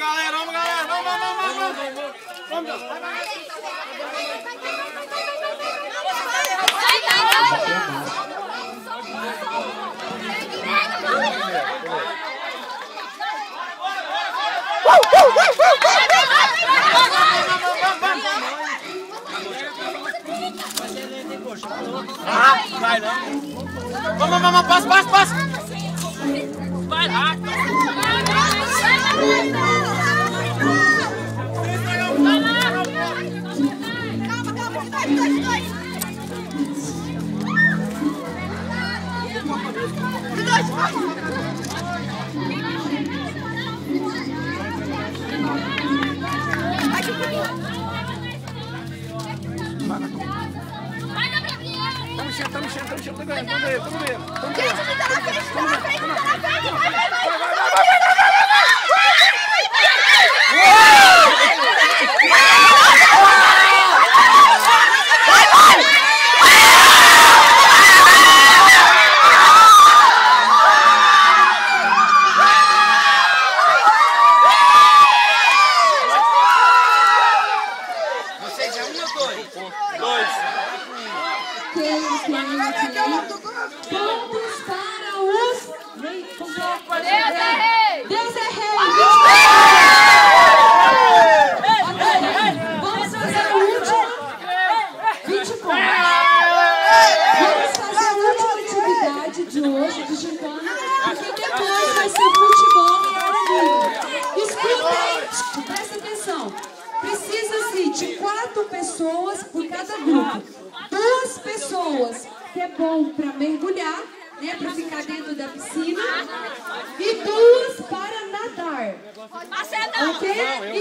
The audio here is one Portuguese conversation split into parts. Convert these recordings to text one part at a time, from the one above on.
galera, vamos, galera. Vamos. Vai não. Vamos, passa. Vai rápido. Tá mexendo, tá ganhando, vamos ver. Gente, tá na frente, Vocês é 1 ou 2? 2. Pontos para os reis. Deus é rei! Vamos fazer o último 20 pontos. Vamos fazer a última atividade de hoje, de gincana, porque depois vai ser futebol e área livre. Escutem, presta atenção. Precisa-se de 4 pessoas por cada grupo. 2 pessoas, que é bom para mergulhar, né, para ficar dentro da piscina, e 2 para nadar, ok?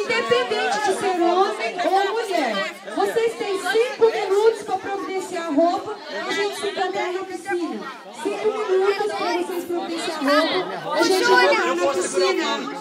Independente de ser homem ou mulher. Vocês têm 5 minutos para providenciar a roupa e a gente se encontrar na piscina. 5 minutos para vocês providenciar a roupa, a gente voltar na piscina.